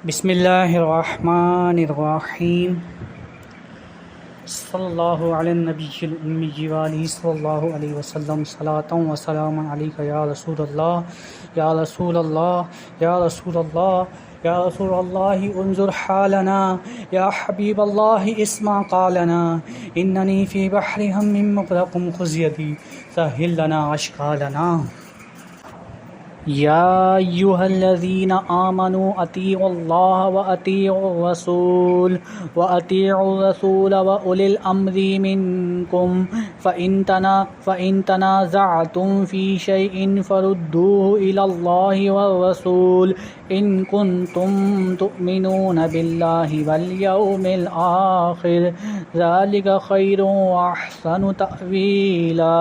بسم اللہ الرحمن الرحیم صلی اللہ علی النبی الامی وآلہ صلی اللہ علیہ وسلم صلاۃ و سلام علیک یا رسول اللہ یا رسول اللہ یا رسول اللہ یا رسول اللہ انظر حالنا یا حبیب اللہ اسمع قالنا اننی فی بحر ہم مغرق خذ یدی سہل لنا اشکالنا یا ایھا الذین آمنوا اطیعوا اللہ واطیعوا الرسول واولی الامر منکم فإن تنازعتم فی شیء فردوه الی اللہ والرسول ان کنتم تؤمنون باللہ والیوم الآخر ذلک خیر واحسن تأویلا۔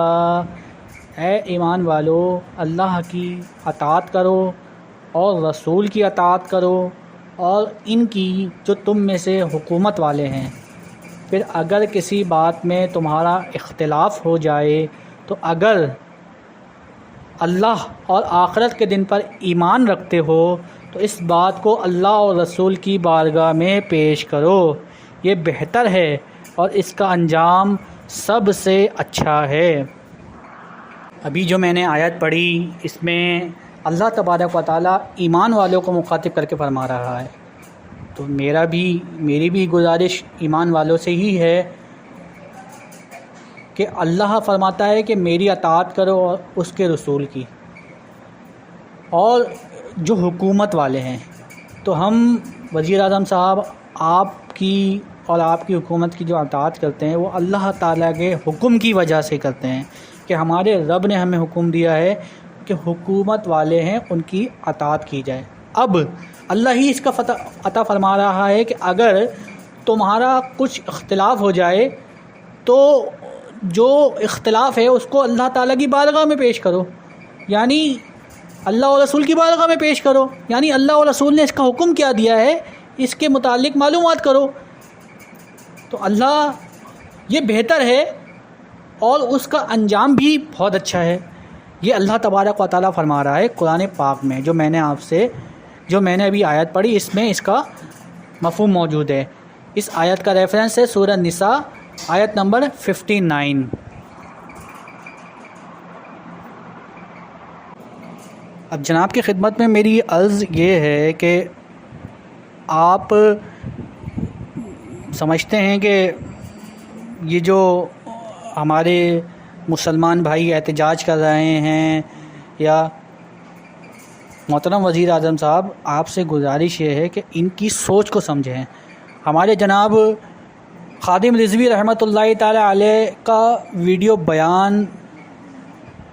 اے ایمان والو، اللہ کی اطاعت کرو اور رسول کی اطاعت کرو اور ان کی جو تم میں سے حکومت والے ہیں۔ پھر اگر کسی بات میں تمہارا اختلاف ہو جائے تو اگر اللہ اور آخرت کے دن پر ایمان رکھتے ہو تو اس بات کو اللہ اور رسول کی بارگاہ میں پیش کرو، یہ بہتر ہے اور اس کا انجام سب سے اچھا ہے۔ ابھی جو میں نے آیت پڑھی اس میں اللہ تبارک و تعالیٰ ایمان والوں کو مخاطب کر کے فرما رہا ہے، تو میری بھی گزارش ایمان والوں سے ہی ہے کہ اللہ فرماتا ہے کہ میری اطاعت کرو اور اس کے رسول کی، اور جو حکومت والے ہیں تو ہم وزیر اعظم صاحب آپ کی اور آپ کی حکومت کی جو اطاعت کرتے ہیں وہ اللہ تعالیٰ کے حکم کی وجہ سے کرتے ہیں کہ ہمارے رب نے ہمیں حکم دیا ہے کہ حکومت والے ہیں ان کی اطاعت کی جائے۔ اب اللہ ہی اس کا عطا فرما رہا ہے کہ اگر تمہارا کچھ اختلاف ہو جائے تو جو اختلاف ہے اس کو اللہ تعالیٰ کی بارگاہ میں پیش کرو، یعنی اللہ اور رسول کی بارگاہ میں پیش کرو، یعنی اللہ اور رسول نے اس کا حکم کیا دیا ہے اس کے متعلق معلومات کرو، تو اللہ یہ بہتر ہے اور اس کا انجام بھی بہت اچھا ہے۔ یہ اللہ تبارک و تعالیٰ فرما رہا ہے قرآن پاک میں، جو میں نے ابھی آیت پڑھی اس میں اس کا مفہوم موجود ہے۔ اس آیت کا ریفرنس ہے سورہ نساء آیت نمبر 59۔ اب جناب کی خدمت میں میری عرض یہ ہے کہ آپ سمجھتے ہیں کہ یہ جو ہمارے مسلمان بھائی احتجاج کر رہے ہیں، یا محترم وزیر اعظم صاحب آپ سے گزارش یہ ہے کہ ان کی سوچ کو سمجھیں۔ ہمارے جناب خادم رضوی رحمۃ اللہ تعالی علیہ کا ویڈیو بیان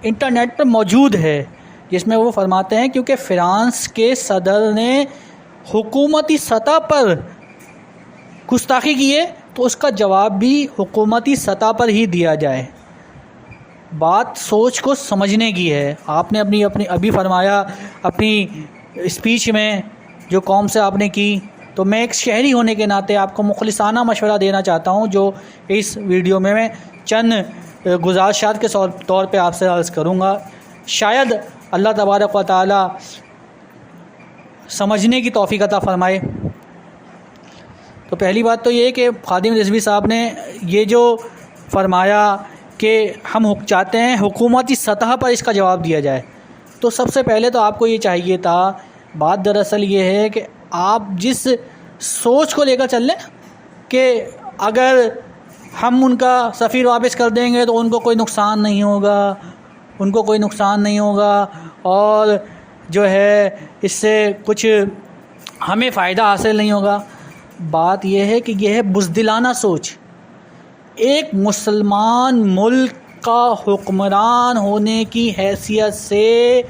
انٹرنیٹ پر موجود ہے جس میں وہ فرماتے ہیں کیونکہ فرانس کے صدر نے حکومتی سطح پر گستاخی کی ہے تو اس کا جواب بھی حکومتی سطح پر ہی دیا جائے۔ بات سوچ کو سمجھنے کی ہے۔ آپ نے اپنی ابھی فرمایا اپنی اسپیچ میں جو قوم سے آپ نے کی، تو میں ایک شہری ہونے کے ناطے آپ کو مخلصانہ مشورہ دینا چاہتا ہوں جو اس ویڈیو میں چند گزارشات کے طور پہ آپ سے عرض کروں گا، شاید اللہ تبارک و تعالی سمجھنے کی توفیق عطا فرمائے۔ تو پہلی بات تو یہ کہ خادم رضوی صاحب نے یہ جو فرمایا کہ ہم چاہتے ہیں حکومتی سطح پر اس کا جواب دیا جائے، تو سب سے پہلے تو آپ کو یہ چاہیے تھا، بات دراصل یہ ہے کہ آپ جس سوچ کو لے کر چل لیں کہ اگر ہم ان کا سفیر واپس کر دیں گے تو ان کو کوئی نقصان نہیں ہوگا اور جو ہے اس سے کچھ ہمیں فائدہ حاصل نہیں ہوگا۔ بات یہ ہے کہ یہ ہے بزدلانہ سوچ۔ ایک مسلمان ملک کا حکمران ہونے کی حیثیت سے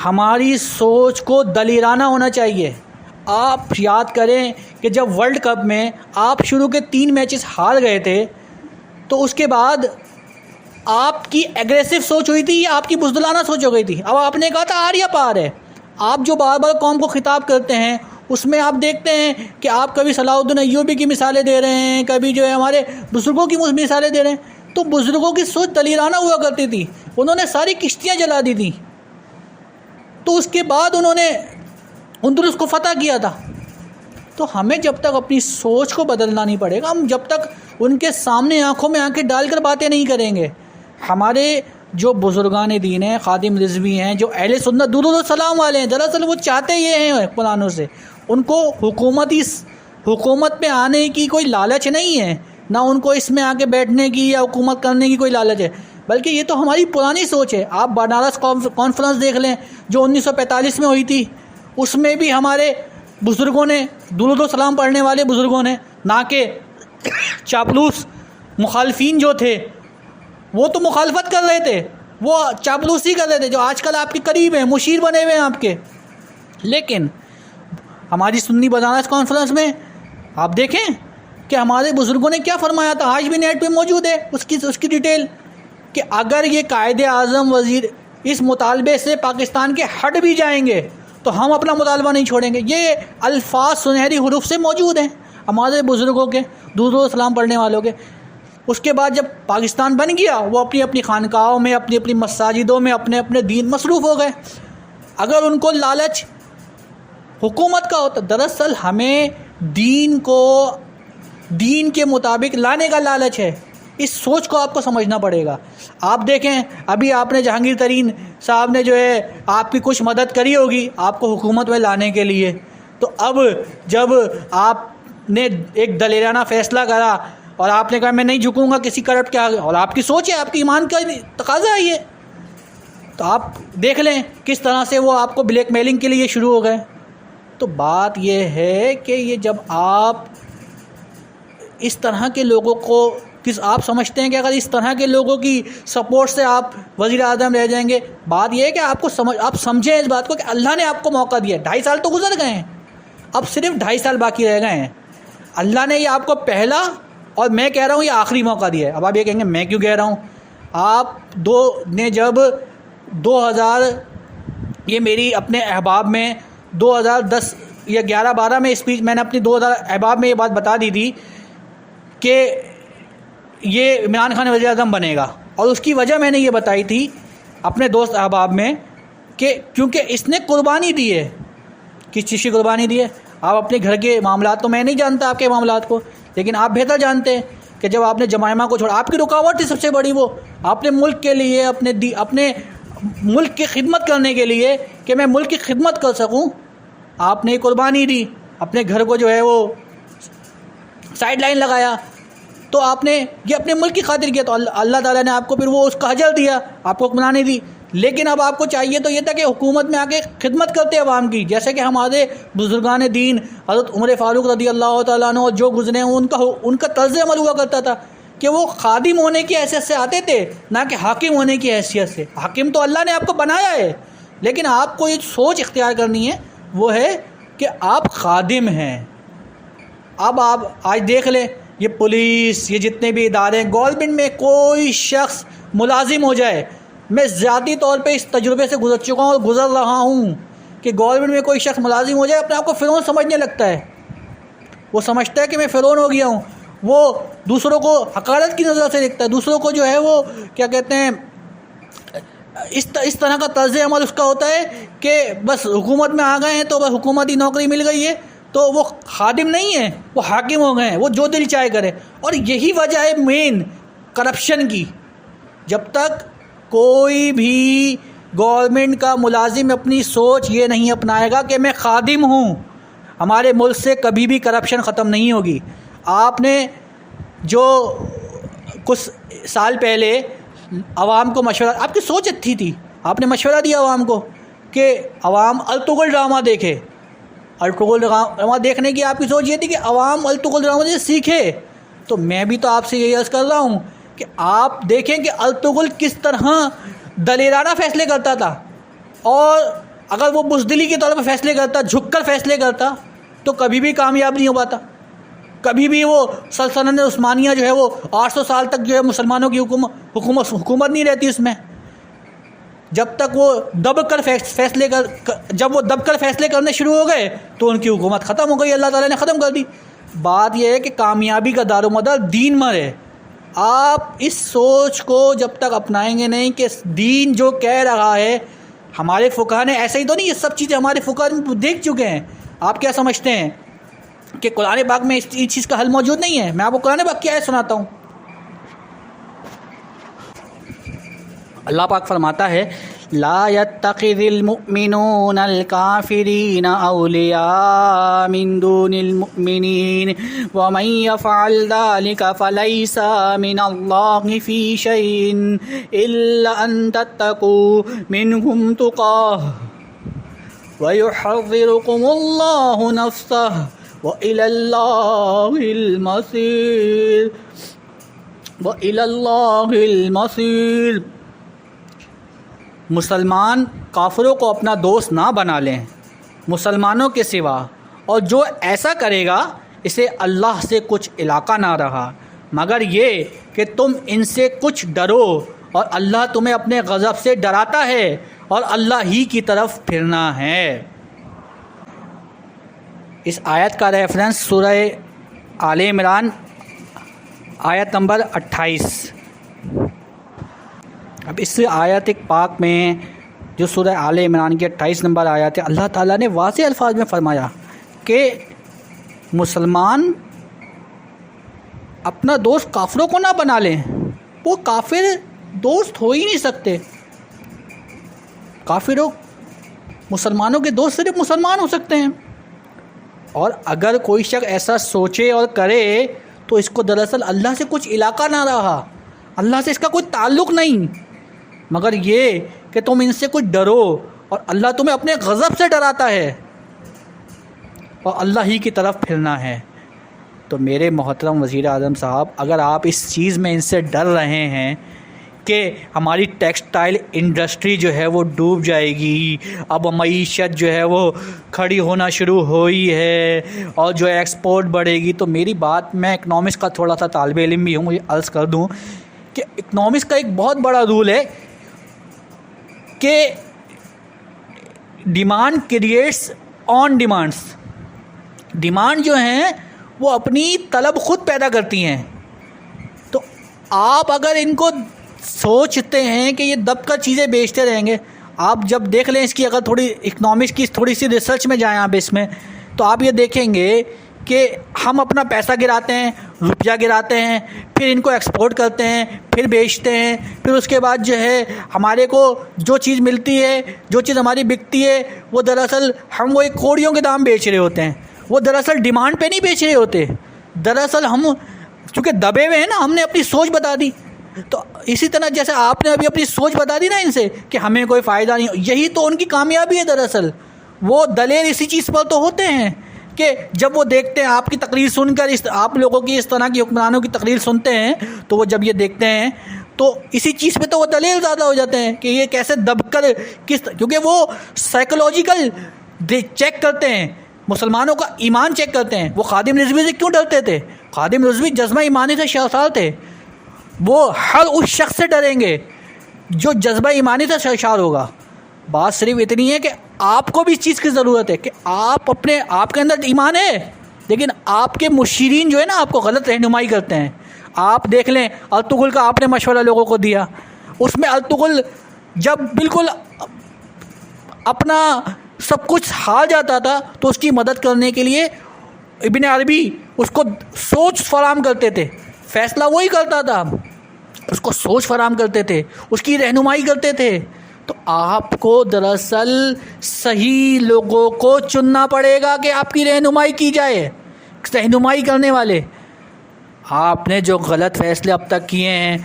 ہماری سوچ کو دلیرانہ ہونا چاہیے۔ آپ یاد کریں کہ جب ورلڈ کپ میں آپ شروع کے 3 میچز ہار گئے تھے تو اس کے بعد آپ کی ایگریسو سوچ ہوئی تھی یا آپ کی بزدلانہ سوچ ہو گئی تھی؟ اب آپ نے کہا تھا آر یا پار ہے۔ آپ جو بار بار قوم کو خطاب کرتے ہیں اس میں آپ دیکھتے ہیں کہ آپ کبھی صلاح الدین ایوبی کی مثالیں دے رہے ہیں، کبھی جو ہے ہمارے بزرگوں کی مثالیں دے رہے ہیں، تو بزرگوں کی سوچ دلیرانہ ہوا کرتی تھی، انہوں نے ساری کشتیاں جلا دی تھیں، تو اس کے بعد انہوں نے اندلس کو فتح کیا تھا. تو ہمیں جب تک اپنی سوچ کو بدلنا نہیں پڑے گا، ہم جب تک ان کے سامنے آنکھوں میں آنکھیں ڈال کر باتیں نہیں کریں گے. ہمارے جو بزرگان دین ہیں، خادم رضوی ہیں، جو اہل سنت درود و سلام والے ہیں، دراصل وہ چاہتے یہ ہیں قرآنوں سے، ان کو حکومت میں آنے کی کوئی لالچ نہیں ہے، نہ ان کو اس میں آ کے بیٹھنے کی یا حکومت کرنے کی کوئی لالچ ہے، بلکہ یہ تو ہماری پرانی سوچ ہے. آپ بنارس کانفرنس دیکھ لیں جو 1945 میں ہوئی تھی، اس میں بھی ہمارے بزرگوں نے، درود و سلام پڑھنے والے بزرگوں نے، نہ کہ چاپلوس مخالفین جو تھے وہ تو مخالفت کر رہے تھے، وہ چاپلوسی کر رہے تھے، جو آج کل آپ کے قریب ہیں، مشیر بنے ہوئے ہیں آپ کے. لیکن ہماری سنی بنارس کانفرنس میں آپ دیکھیں کہ ہمارے بزرگوں نے کیا فرمایا تھا، آج بھی نیٹ پہ موجود ہے اس کی ڈیٹیل، کہ اگر یہ قائد اعظم وزیر اس مطالبے سے پاکستان کے ہٹ بھی جائیں گے تو ہم اپنا مطالبہ نہیں چھوڑیں گے. یہ الفاظ سنہری حروف سے موجود ہیں ہمارے بزرگوں کے، درود و سلام پڑھنے والوں کے. اس کے بعد جب پاکستان بن گیا، وہ اپنی اپنی خانقاہوں میں، اپنی اپنی مساجدوں میں اپنے اپنے دین مصروف ہو گئے. اگر ان کو لالچ حکومت کا ہوتا، دراصل ہمیں دین کے مطابق لانے کا لالچ ہے. اس سوچ کو آپ کو سمجھنا پڑے گا. آپ دیکھیں ابھی آپ نے جہانگیر ترین صاحب نے جو ہے آپ کی کچھ مدد کری ہوگی آپ کو حکومت میں لانے کے لیے، تو اب جب آپ نے ایک دلیرانہ فیصلہ کرا اور آپ نے کہا میں نہیں جھکوں گا کسی کرپٹ کے آگے، اور آپ کی سوچ ہے، آپ کی ایمان کا تقاضا ہے یہ، تو آپ دیکھ لیں کس طرح سے وہ آپ کو بلیک میلنگ کے لیے شروع ہو گئے. تو بات یہ ہے کہ یہ جب آپ اس طرح کے لوگوں کو آپ سمجھتے ہیں کہ اگر اس طرح کے لوگوں کی سپورٹ سے آپ وزیر اعظم رہ جائیں گے، بات یہ ہے کہ آپ سمجھیں اس بات کو کہ اللہ نے آپ کو موقع دیا. 2.5 سال تو گزر گئے ہیں، اب صرف 2.5 سال باقی رہ گئے ہیں. اللہ نے یہ آپ کو پہلا اور میں کہہ رہا ہوں یہ آخری موقع دیا ہے. اب آپ یہ کہیں گے میں کیوں کہہ رہا ہوں، آپ نے جب 2000 یہ میری اپنے احباب میں 2010 یا 11-12 میں اسپیچ میں نے اپنی 2000 احباب میں یہ بات بتا دی تھی کہ یہ عمران خان وزیر اعظم بنے گا، اور اس کی وجہ میں نے یہ بتائی تھی اپنے دوست احباب میں کہ کیونکہ اس نے قربانی دی ہے. کس چیز کی قربانی دی ہے؟ آپ اپنے گھر کے معاملات، تو میں نہیں جانتا آپ کے معاملات کو، لیکن آپ بہتر جانتے ہیں کہ جب آپ نے جمائمہ کو چھوڑا، آپ کی رکاوٹ تھی سب سے بڑی، وہ آپ نے ملک کے لیے اپنے ملک کی خدمت کرنے کے لیے کہ میں ملک کی خدمت کر سکوں، آپ نے قربانی دی، اپنے گھر کو جو ہے وہ سائیڈ لائن لگایا. تو آپ نے یہ اپنے ملک کی خاطر کیا، تو اللہ تعالیٰ نے آپ کو پھر وہ اس کا اجر دیا، آپ کو اطمینان دی. لیکن اب آپ کو چاہیے تو یہ تھا کہ حکومت میں آ کے خدمت کرتے عوام کی، جیسے کہ ہمارے بزرگان دین حضرت عمر فاروق رضی اللہ تعالیٰ عنہ جو گزرے ہیں ان کا طرز عمل ہوا کرتا تھا کہ وہ خادم ہونے کی حیثیت سے آتے تھے، نہ کہ حاکم ہونے کی حیثیت سے. حاکم تو اللہ نے آپ کو بنایا ہے، لیکن آپ کو یہ سوچ اختیار کرنی ہے، وہ ہے کہ آپ خادم ہیں. اب آپ آج دیکھ لیں یہ پولیس، یہ جتنے بھی ادارے ہیں، گورنمنٹ میں کوئی شخص ملازم ہو جائے، میں ذاتی طور پہ اس تجربے سے گزر چکا ہوں اور گزر رہا ہوں کہ گورنمنٹ میں کوئی شخص ملازم ہو جائے اپنے آپ کو فرعون سمجھنے لگتا ہے. وہ سمجھتا ہے کہ میں فرعون ہو گیا ہوں، وہ دوسروں کو حقارت کی نظر سے دیکھتا ہے، دوسروں کو جو ہے وہ کیا کہتے ہیں اس طرح کا طرز عمل اس کا ہوتا ہے کہ بس حکومت میں آ گئے ہیں تو بس حکومتی نوکری مل گئی ہے تو وہ خادم نہیں ہے، وہ حاکم ہو گئے ہیں، وہ جو دل چاہے کرے. اور یہی وجہ ہے مین کرپشن کی. جب تک کوئی بھی گورنمنٹ کا ملازم اپنی سوچ یہ نہیں اپنائے گا کہ میں خادم ہوں، ہمارے ملک سے کبھی بھی کرپشن ختم نہیں ہوگی. آپ نے جو کچھ سال پہلے عوام کو مشورہ، آپ کی سوچ اچھی تھی، آپ نے مشورہ دیا عوام کو کہ عوام ارطغرل ڈرامہ دیکھے. ارطغرل ڈرامہ دیکھنے کی آپ کی سوچ یہ تھی کہ عوام ارطغرل ڈرامہ سے سیکھے. تو میں بھی تو آپ سے یہی عرض کر رہا ہوں کہ آپ دیکھیں کہ ارطغرل کس طرح دلیرانہ فیصلے کرتا تھا، اور اگر وہ بزدلی کے طور پر فیصلے کرتا، جھک کر فیصلے کرتا، تو کبھی بھی کامیاب نہیں ہو پاتا. کبھی بھی وہ سلطنت عثمانیہ جو ہے وہ 800 سال تک جو ہے مسلمانوں کی حکومت نہیں رہتی اس میں. جب تک وہ جب وہ دب کر فیصلے کرنے شروع ہو گئے تو ان کی حکومت ختم ہو گئی، اللہ تعالیٰ نے ختم کر دی. بات یہ ہے کہ کامیابی کا دار و مدار دین پر ہے. آپ اس سوچ کو جب تک اپنائیں گے نہیں کہ دین جو کہہ رہا ہے ہمارے فقہا نے ایسا ہی تو نہیں، یہ سب چیزیں ہمارے فقہا دیکھ چکے ہیں. آپ کیا سمجھتے ہیں کہ قرآن پاک میں اس چیز کا حل موجود نہیں ہے؟ میں آپ کو قرآن پاک کی آیت سناتا ہوں. اللہ پاک فرماتا ہے لا يتخذ المؤمنون الكافرين اولیاء من دون المؤمنین ومن يفعل ذلك فليس من الله في شيء الا ان تتقوا منهم تقاه ويحذركم الله نفسه وإلى الله المصير وإلى الله المصير. مسلمان کافروں کو اپنا دوست نہ بنا لیں مسلمانوں کے سوا، اور جو ایسا کرے گا اسے اللہ سے کچھ علاقہ نہ رہا مگر یہ کہ تم ان سے کچھ ڈرو، اور اللہ تمہیں اپنے غضب سے ڈراتا ہے اور اللہ ہی کی طرف پھرنا ہے. اس آیت کا ریفرنس سورہ آل عمران آیت نمبر 28. اب اس آیت پاک میں جو سورہ آل عمران کی 28 نمبر آیت ہے، اللہ تعالیٰ نے واضح الفاظ میں فرمایا کہ مسلمان اپنا دوست کافروں کو نہ بنا لیں. وہ کافر دوست ہو ہی نہیں سکتے. کافروں مسلمانوں کے دوست صرف مسلمان ہو سکتے ہیں. اور اگر کوئی شخص ایسا سوچے اور کرے تو اس کو دراصل اللہ سے کچھ علاقہ نہ رہا، اللہ سے اس کا کوئی تعلق نہیں، مگر یہ کہ تم ان سے کچھ ڈرو، اور اللہ تمہیں اپنے غضب سے ڈراتا ہے اور اللہ ہی کی طرف پھرنا ہے. تو میرے محترم وزیر اعظم صاحب، اگر آپ اس چیز میں ان سے ڈر رہے ہیں کہ ہماری ٹیکسٹائل انڈسٹری جو ہے وہ ڈوب جائے گی، اب معیشت جو ہے وہ کھڑی ہونا شروع ہوئی ہے اور جو ایکسپورٹ بڑھے گی، تو میری بات، میں اکنامکس کا تھوڑا سا طالب علم بھی ہوں، مجھے عرض کر دوں کہ اکنامکس کا ایک بہت بڑا رول ہے کہ ڈیمانڈ کریٹس آن ڈیمانڈس. ڈیمانڈ جو ہیں وہ اپنی طلب خود پیدا کرتی ہیں. تو آپ اگر ان کو سوچتے ہیں کہ یہ دب کر چیزیں بیچتے رہیں گے، آپ جب دیکھ لیں اس کی، اگر تھوڑی اکنامکس کی تھوڑی سی ریسرچ میں جائیں آپ اس میں، تو آپ یہ دیکھیں گے کہ ہم اپنا پیسہ گراتے ہیں، روپیہ گراتے ہیں، پھر ان کو ایکسپورٹ کرتے ہیں، پھر بیچتے ہیں، پھر اس کے بعد جو ہے ہمارے کو جو چیز ملتی ہے، جو چیز ہماری بکتی ہے، وہ دراصل ہم وہ ایک کوڑیوں کے دام بیچ رہے ہوتے ہیں. وہ دراصل ڈیمانڈ پہ نہیں بیچ رہے ہوتے. دراصل ہم چونکہ دبے ہوئے ہیں نا، ہم نے اپنی سوچ بتا دی. تو اسی طرح جیسے آپ نے ابھی اپنی سوچ بتا دی نا ان سے کہ ہمیں کوئی فائدہ نہیں، یہی تو ان کی کامیابی ہے. دراصل وہ دلیر اسی چیز پر تو ہوتے ہیں کہ جب وہ دیکھتے ہیں آپ کی تقریر سن کر، آپ لوگوں کی اس طرح کی حکمرانوں کی تقریر سنتے ہیں، تو وہ جب یہ دیکھتے ہیں تو اسی چیز پہ تو وہ دلیر زیادہ ہو جاتے ہیں کہ یہ کیسے دب کر کیونکہ وہ سائیکولوجیکل چیک کرتے ہیں، مسلمانوں کا ایمان چیک کرتے ہیں. وہ خادم رضوی سے کیوں ڈرتے تھے؟ خادم رضوی جذبہ ایمانی سے شرسار تھے. وہ ہر اس شخص سے ڈریں گے جو جذبہ ایمانی سے شرسار ہوگا. بات صرف اتنی ہے کہ آپ کو بھی اس چیز کی ضرورت ہے کہ آپ کے اندر ایمان ہے، لیکن آپ کے مشیرین جو ہے نا آپ کو غلط رہنمائی کرتے ہیں. آپ دیکھ لیں ارطغرل کا آپ نے مشورہ لوگوں کو دیا، اس میں ارطغرل جب بالکل اپنا سب کچھ ہار جاتا تھا تو اس کی مدد کرنے کے لیے ابن عربی اس کو سوچ فراہم کرتے تھے. فیصلہ وہی کرتا تھا، اس کو سوچ فراہم کرتے تھے، اس کی رہنمائی کرتے تھے. تو آپ کو دراصل صحیح لوگوں کو چننا پڑے گا کہ آپ کی رہنمائی کی جائے. رہنمائی کرنے والے، آپ نے جو غلط فیصلے اب تک کیے ہیں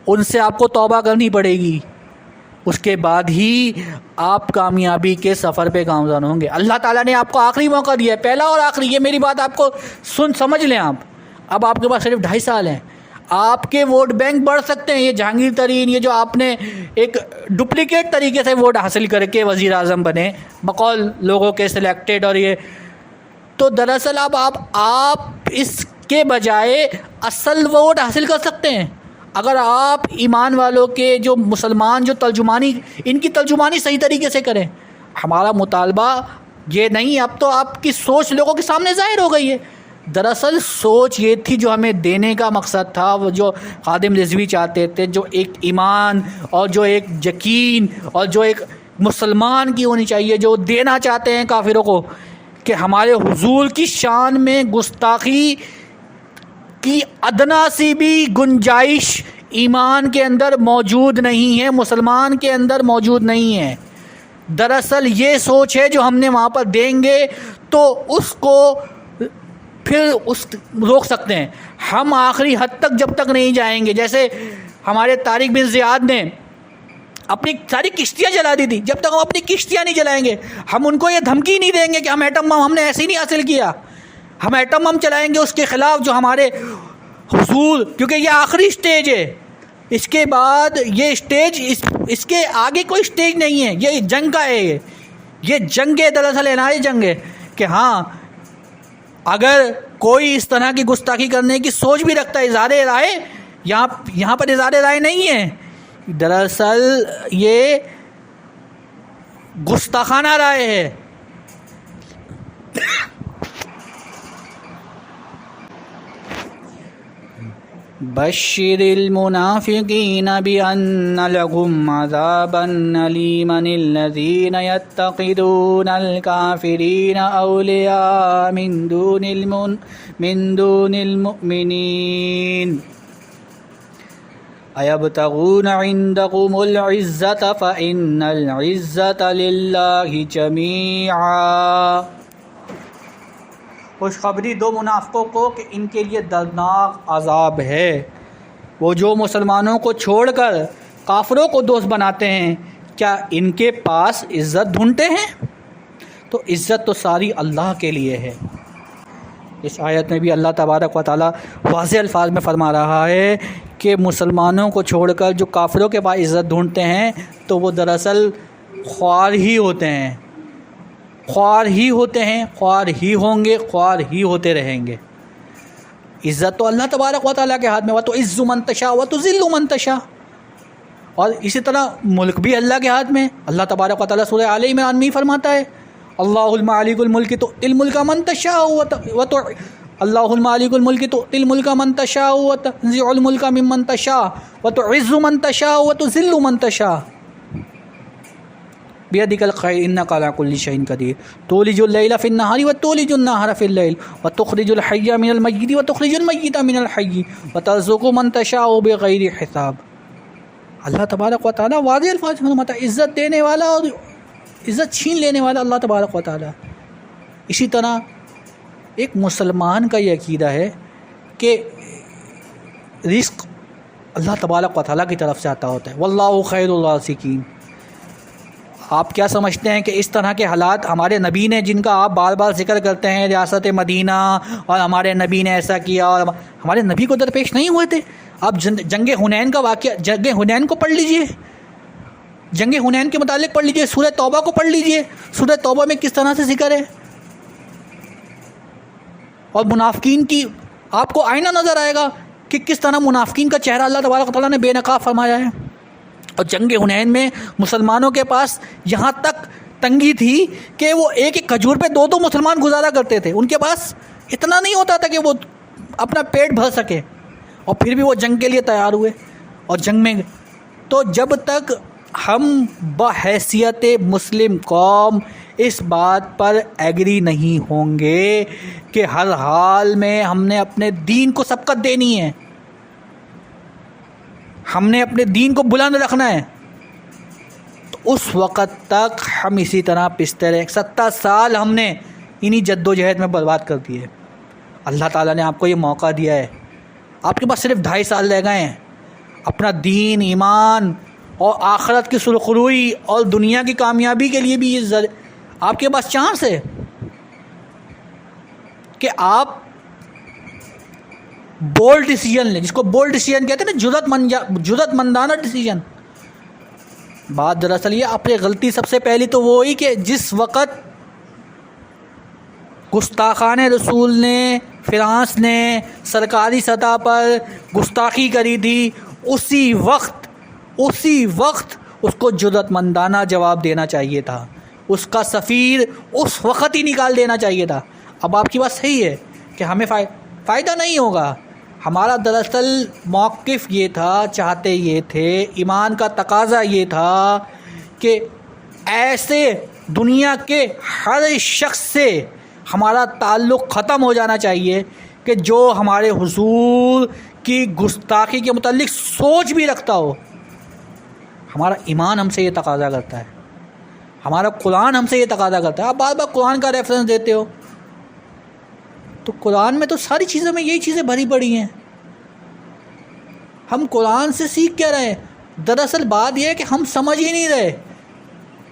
ان سے آپ کو توبہ کرنی پڑے گی. اس کے بعد ہی آپ کامیابی کے سفر پہ گامزن ہوں گے. اللہ تعالیٰ نے آپ کو آخری موقع دیا ہے، پہلا اور آخری. یہ میری بات آپ کو سمجھ لیں. اب آپ کے پاس صرف 2.5 سال ہیں. آپ کے ووٹ بینک بڑھ سکتے ہیں. یہ جہانگیر ترین، یہ جو آپ نے ایک ڈپلیکیٹ طریقے سے ووٹ حاصل کر کے وزیر اعظم بنے بقول لوگوں کے سلیکٹڈ، اور یہ تو دراصل اب آپ اس کے بجائے اصل ووٹ حاصل کر سکتے ہیں اگر آپ ایمان والوں کے جو مسلمان جو ترجمانی، ان کی ترجمانی صحیح طریقے سے کریں. ہمارا مطالبہ یہ نہیں، اب تو آپ کی سوچ لوگوں کے سامنے ظاہر ہو گئی ہے. دراصل سوچ یہ تھی جو ہمیں دینے کا مقصد تھا، وہ جو خادم رضوی چاہتے تھے، جو ایک ایمان اور جو ایک یقین اور جو ایک مسلمان کی ہونی چاہیے جو دینا چاہتے ہیں کافروں کو کہ ہمارے حضور کی شان میں گستاخی کی ادنا سی بھی گنجائش ایمان کے اندر موجود نہیں ہے، مسلمان کے اندر موجود نہیں ہے۔ دراصل یہ سوچ ہے جو ہم نے وہاں پر دیں گے تو اس کو پھر روک سکتے ہیں ہم آخری حد تک جب تک نہیں جائیں گے۔ جیسے ہمارے طارق بن زیاد نے اپنی ساری کشتیاں جلا دی تھی، جب تک ہم اپنی کشتیاں نہیں جلائیں گے ہم ان کو یہ دھمکی نہیں دیں گے کہ ہم ایٹم بم ہم نے ایسے ہی نہیں حاصل کیا، ہم ایٹم بم چلائیں گے اس کے خلاف جو ہمارے حضور، کیونکہ یہ آخری سٹیج ہے، اس کے بعد یہ سٹیج اس کے آگے کوئی سٹیج نہیں ہے، یہ جنگ کا ہے، یہ جنگ ہے، دراصل اعلان جنگ ہے کہ ہاں اگر کوئی اس طرح کی گستاخی کرنے کی سوچ بھی رکھتا ہے، اظہار رائے یہاں پر اظہار رائے نہیں ہے، دراصل یہ گستاخانہ رائے ہے۔ بشر المنافقین بأن لهم عذابا أليما الذين يتخذون الكافرين أولياء من دون المؤمنين أيبتغون عندكم العزة فإن العزة لله جميعا۔ خوشخبری دو منافقوں کو کہ ان کے لیے دردناک عذاب ہے، وہ جو مسلمانوں کو چھوڑ کر کافروں کو دوست بناتے ہیں، کیا ان کے پاس عزت ڈھونڈتے ہیں؟ تو عزت تو ساری اللہ کے لیے ہے۔ اس آیت میں بھی اللہ تبارک و تعالی واضح الفاظ میں فرما رہا ہے کہ مسلمانوں کو چھوڑ کر جو کافروں کے پاس عزت ڈھونڈتے ہیں تو وہ دراصل خوار ہی ہوتے ہیں، خوار ہی ہوتے ہیں، خوار ہی ہوں گے، خوار ہی ہوتے رہیں گے۔ عزت تو اللہ تبارک و تعالیٰ کے ہاتھ میں، وَتُعِزُّ مَن تَشَاءُ وَتُذِلُّ مَن تَشَاءُ، اور اسی طرح ملک بھی اللہ کے ہاتھ میں۔ اللہ تبارک و تعالیٰ سورہ آل عمران میں فرماتا ہے اللہ المالک الملک تؤتی الملک من تشاء اللہ المالک الملک تؤتی الملک من تشاء وتنزع الملک ممن تشاء وتعز من تشاء وتذل من تشاء بیدک الخیر انک علی کل شیء قدیر تولج اللیل فی النہار وتولج النہار فی اللیل وتخرج الحی من المیت وتخرج المیت من الحی وترزق من تشاء بغیر حساب۔ اللہ تبارک و تعالیٰ واضح الفاظ میں فرماتا ہے عزت دینے والا اور عزت چھین لینے والا اللہ تبارک و تعالیٰ۔ اسی طرح ایک مسلمان کا یہ عقیدہ ہے کہ رزق اللہ تبارک و تعالیٰ کی طرف سے آتا ہوتا ہے، واللہ خیر الرازقین۔ آپ کیا سمجھتے ہیں کہ اس طرح کے حالات ہمارے نبی نے، جن کا آپ بار بار ذکر کرتے ہیں ریاست مدینہ اور ہمارے نبی نے ایسا کیا، اور ہمارے نبی کو درپیش نہیں ہوئے تھے؟ آپ جنگ حنین کا واقعہ، جنگ حنین کو پڑھ لیجئے، جنگ حنین کے متعلق پڑھ لیجئے، سورہ توبہ کو پڑھ لیجئے، سورہ توبہ میں کس طرح سے ذکر ہے، اور منافقین کی آپ کو آئینہ نظر آئے گا کہ کس طرح منافقین کا چہرہ اللہ تبارک و تعالیٰ نے بے نقاب فرمایا ہے۔ اور جنگ حنین میں مسلمانوں کے پاس یہاں تک تنگی تھی کہ وہ ایک ایک کھجور پہ دو مسلمان گزارا کرتے تھے، ان کے پاس اتنا نہیں ہوتا تھا کہ وہ اپنا پیٹ بھر سکے، اور پھر بھی وہ جنگ کے لیے تیار ہوئے اور جنگ میں۔ تو جب تک ہم بحیثیت مسلم قوم اس بات پر ایگری نہیں ہوں گے کہ ہر حال میں ہم نے اپنے دین کو سبقت دینی ہے، ہم نے اپنے دین کو بلند رکھنا ہے، تو اس وقت تک ہم اسی طرح پستے رہے۔ 70 سال ہم نے انہی جد و جہد میں برباد کر دیے۔ اللہ تعالیٰ نے آپ کو یہ موقع دیا ہے، آپ کے پاس صرف 2.5 سال رہ گئے ہیں، اپنا دین، ایمان اور آخرت کی سرخروئی اور دنیا کی کامیابی کے لیے بھی یہ آپ کے پاس چانس ہے کہ آپ بولڈ ڈیسیجن لیں، جس کو بولڈ ڈیسیجن کہتے ہیں نا، جرأت مندانہ ڈیسیجن۔ بات دراصل یہ اپنی غلطی سب سے پہلی تو وہ ہوئی کہ جس وقت گستاخان رسول نے، فرانس نے سرکاری سطح پر گستاخی کری تھی، اسی وقت اس کو جرأت مندانہ جواب دینا چاہیے تھا، اس کا سفیر اس وقت ہی نکال دینا چاہیے تھا۔ اب آپ کی بات صحیح ہے کہ ہمیں فائدہ نہیں ہوگا، ہمارا دراصل موقف یہ تھا، چاہتے یہ تھے، ایمان کا تقاضا یہ تھا کہ ایسے دنیا کے ہر شخص سے ہمارا تعلق ختم ہو جانا چاہیے کہ جو ہمارے حضور کی گستاخی کے متعلق سوچ بھی رکھتا ہو. ہمارا ایمان ہم سے یہ تقاضا کرتا ہے, ہمارا قرآن ہم سے یہ تقاضا کرتا ہے. آپ بار بار قرآن کا ریفرنس دیتے ہو, تو قرآن میں تو ساری چیزوں میں یہی چیزیں بھری پڑی ہیں. ہم قرآن سے سیکھ کیا رہے ہیں؟ دراصل بات یہ ہے کہ ہم سمجھ ہی نہیں رہے.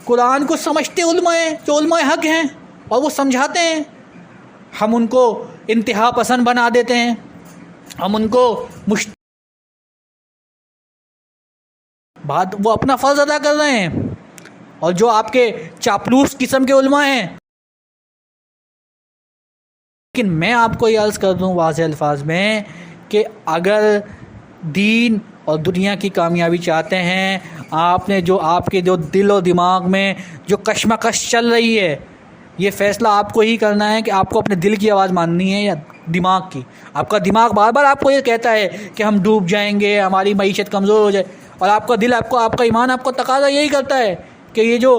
قرآن کو سمجھتے علماء ہیں جو علماء حق ہیں اور وہ سمجھاتے ہیں, ہم ان کو انتہا پسند بنا دیتے ہیں, ہم ان کو بات وہ اپنا فرض ادا کر رہے ہیں. اور جو آپ کے چاپلوس قسم کے علماء ہیں. لیکن میں آپ کو یہ عرض کر دوں واضح الفاظ میں کہ اگر دین اور دنیا کی کامیابی چاہتے ہیں, آپ نے جو آپ کے جو دل و دماغ میں جو کشمکش چل رہی ہے, یہ فیصلہ آپ کو ہی کرنا ہے کہ آپ کو اپنے دل کی آواز ماننی ہے یا دماغ کی. آپ کا دماغ بار بار آپ کو یہ کہتا ہے کہ ہم ڈوب جائیں گے, ہماری معیشت کمزور ہو جائے, اور آپ کا دل آپ کا ایمان آپ کو تقاضا یہی کرتا ہے کہ یہ جو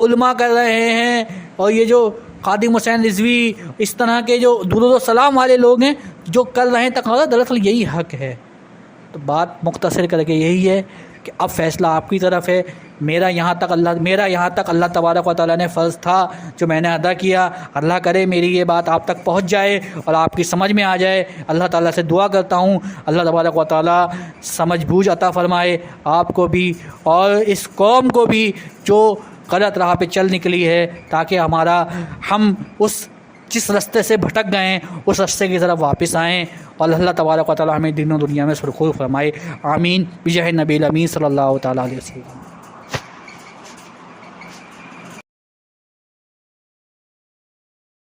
علماء کر رہے ہیں اور یہ جو خادم حسین رضوی اس طرح کے جو درود و سلام والے لوگ ہیں جو کر رہے ہیں تقاضا, دراصل یہی حق ہے. تو بات مختصر کر کے یہی ہے کہ اب فیصلہ آپ کی طرف ہے. میرا یہاں تک اللہ تبارک و تعالیٰ نے فرض تھا جو میں نے ادا کیا. اللہ کرے میری یہ بات آپ تک پہنچ جائے اور آپ کی سمجھ میں آ جائے. اللہ تعالیٰ سے دعا کرتا ہوں اللہ تبارک و تعالیٰ سمجھ بوجھ عطا فرمائے آپ کو بھی اور اس قوم کو بھی جو غلط راہ پہ چل نکلی ہے, تاکہ ہم جس رستے سے بھٹک گئے ہیں اس رستے کی طرف واپس آئیں, اور اللہ تبارک و تعالیٰ ہمیں دین و دنیا میں سرخرو فرمائے. آمین بجاہ نبی الامین صلی اللہ تعالیٰ علیہ وسلم.